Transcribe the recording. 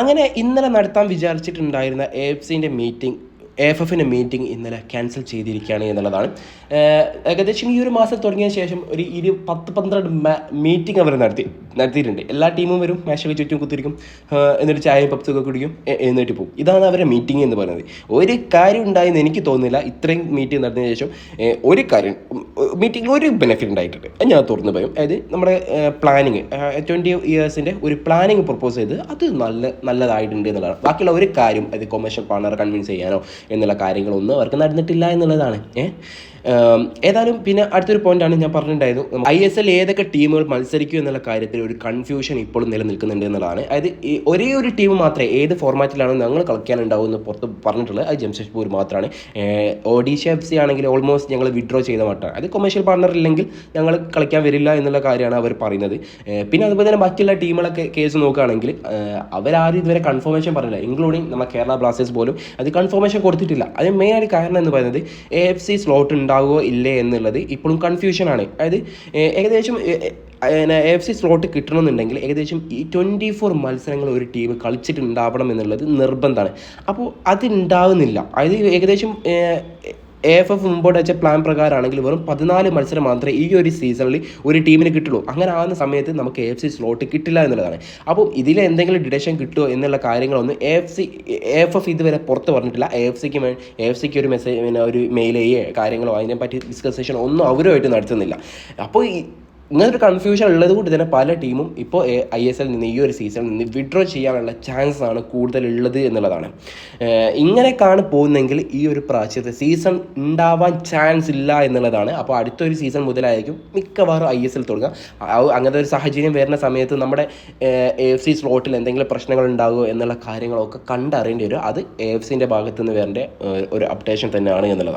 അങ്ങനെ ഇന്നലെ നടത്താൻ വിചാരിച്ചിട്ടുണ്ടായിരുന്ന AFFിൻ്റെ മീറ്റിംഗ് ഇന്നലെ ക്യാൻസൽ ചെയ്തിരിക്കുകയാണ് എന്നുള്ളതാണ്. ഏകദേശം ഈ ഒരു മാസം തുടങ്ങിയ ശേഷം ഒരു 10-12 മീറ്റിംഗ് അവർ നടത്തിയിട്ടുണ്ട്. എല്ലാ ടീമും വരും, മാച്ചൊക്കെ ചുറ്റും കുത്തിരിക്കും, എന്നിട്ട് ചായയും പപ്സൊക്കെ കുടിക്കും, എന്നിട്ട് പോകും. ഇതാണ് അവരുടെ മീറ്റിംഗ് എന്ന് പറയുന്നത്. ഒരു കാര്യം ഉണ്ടായെന്ന് എനിക്ക് തോന്നുന്നില്ല. ഇത്രയും മീറ്റിംഗ് നടത്തിയതിനു ശേഷം ഒരു കാര്യം മീറ്റിംഗ് ഒരു ബെനിഫിറ്റ് ഉണ്ടായിട്ടുണ്ട്, ഞാൻ തുറന്നു പറയും. അതായത് നമ്മുടെ പ്ലാനിങ് 20 ഇയേഴ്സിൻ്റെ ഒരു പ്ലാനിങ് പ്രൊപ്പോസ് ചെയ്ത് അത് നല്ലതായിട്ടുണ്ട് എന്നുള്ളതാണ്. ബാക്കിയുള്ള ഒരു കാര്യം അത് കൊമേഴ്ഷ്യൽ പാർട്ണറെ കൺവിൻസ് ചെയ്യാനോ എന്നുള്ള കാര്യങ്ങളൊന്നും അവർക്ക് നടന്നിട്ടില്ല എന്നുള്ളതാണ്. ഏതായാലും പിന്നെ അടുത്തൊരു പോയിന്റാണ് ഞാൻ പറഞ്ഞിട്ടുണ്ടായിരുന്നു, ISL ഏതൊക്കെ ടീമുകൾ മത്സരിക്കും എന്നുള്ള കാര്യത്തിൽ ഒരു കൺഫ്യൂഷൻ ഇപ്പോഴും നിലനിൽക്കുന്നുണ്ട് എന്നുള്ളതാണ്. അതായത് ഒരേ ഒരു ടീം മാത്രമേ ഏത് ഫോർമാറ്റിലാണ് ഞങ്ങൾ കളിക്കാനുണ്ടാവും എന്ന് പുറത്ത് പറഞ്ഞിട്ടുള്ളത്. അത് ജംഷഡ്പൂർ മാത്രമാണ്. ഒഡീഷ FC ആണെങ്കിൽ ഓൾമോസ്റ്റ് ഞങ്ങൾ വിഡ്രോ ചെയ്ത മട്ടാണ്. അത് കൊമേഴ്ഷ്യൽ പാർട്ണർ ഇല്ലെങ്കിൽ ഞങ്ങൾ കളിക്കാൻ വരില്ല എന്നുള്ള കാര്യമാണ് അവർ പറയുന്നത്. പിന്നെ അതുപോലെ തന്നെ ബാക്കിയുള്ള ടീമുകളൊക്കെ കേസ് നോക്കുകയാണെങ്കിൽ അവരാരും ഇതുവരെ കൺഫർമേഷൻ പറഞ്ഞില്ല, ഇൻക്ലൂഡിങ് നമ്മുടെ കേരള ബ്ലാസ്റ്റേഴ്സ് പോലും അത് കൺഫർമേഷൻ കൊടുത്തിട്ടില്ല. അതിന് മെയിനായിട്ട് കാരണം എന്ന് പറയുന്നത് AFC സ്ലോട്ട് ഉണ്ടാകുമോ ഇല്ലേ എന്നുള്ളത് ഇപ്പോഴും കൺഫ്യൂഷനാണ്. അതായത് ഏകദേശം AFC സ്ലോട്ട് കിട്ടണമെന്നുണ്ടെങ്കിൽ ഏകദേശം ഈ 24 മത്സരങ്ങൾ ഒരു ടീം കളിച്ചിട്ടുണ്ടാവണം എന്നുള്ളത് നിർബന്ധമാണ്. അപ്പോൾ അതുണ്ടാവുന്നില്ല. അതായത് ഏകദേശം AFF മുമ്പോട്ട് വെച്ച പ്ലാൻ പ്രകാരമാണെങ്കിൽ വെറും 14 മത്സരം മാത്രമേ ഈ ഒരു സീസണിൽ ഒരു ടീമിന് കിട്ടുള്ളൂ. അങ്ങനെ ആകുന്ന സമയത്ത് നമുക്ക് AFC സ്ലോട്ട് കിട്ടില്ല എന്നുള്ളതാണ്. അപ്പോൾ ഇതിൽ എന്തെങ്കിലും ഡിഡക്ഷൻ കിട്ടുമോ എന്നുള്ള കാര്യങ്ങളൊന്നും AFF ഇതുവരെ പുറത്ത് പറഞ്ഞിട്ടില്ല. AFCക്ക് ഒരു മെസ്സേജ്, പിന്നെ ഒരു മെയിൽ കാര്യങ്ങളോ അതിനെപ്പറ്റി ഡിസ്കഷൻ ഒന്നും അവരുമായിട്ട് നടത്തുന്നില്ല. അപ്പോൾ ഇങ്ങനൊരു കൺഫ്യൂഷൻ ഉള്ളത് കൊണ്ട് തന്നെ പല ടീമും ഇപ്പോൾ ISL നിന്ന് ഈ ഒരു സീസണിൽ നിന്ന് വിഡ്രോ ചെയ്യാനുള്ള ചാൻസ് ആണ് കൂടുതലുള്ളത് എന്നുള്ളതാണ്. ഇങ്ങനെയൊക്കെയാണ് പോകുന്നതെങ്കിൽ ഈ ഒരു പ്രാവശ്യത്തെ സീസൺ ഉണ്ടാവാൻ ചാൻസ് ഇല്ല എന്നുള്ളതാണ്. അപ്പോൾ അടുത്തൊരു സീസൺ മുതലായിരിക്കും മിക്കവാറും ISL തുടങ്ങുക. അങ്ങനത്തെ ഒരു സാഹചര്യം വരുന്ന സമയത്ത് നമ്മുടെ AFC സ്ലോട്ടിൽ എന്തെങ്കിലും പ്രശ്നങ്ങൾ ഉണ്ടാകുമോ എന്നുള്ള കാര്യങ്ങളൊക്കെ കണ്ടറിയേണ്ടി വരും. അത് AFCൻ്റെ ഭാഗത്തു നിന്ന് വരേണ്ട ഒരു അപ്ഡേഷൻ തന്നെയാണ് എന്നുള്ളതാണ്.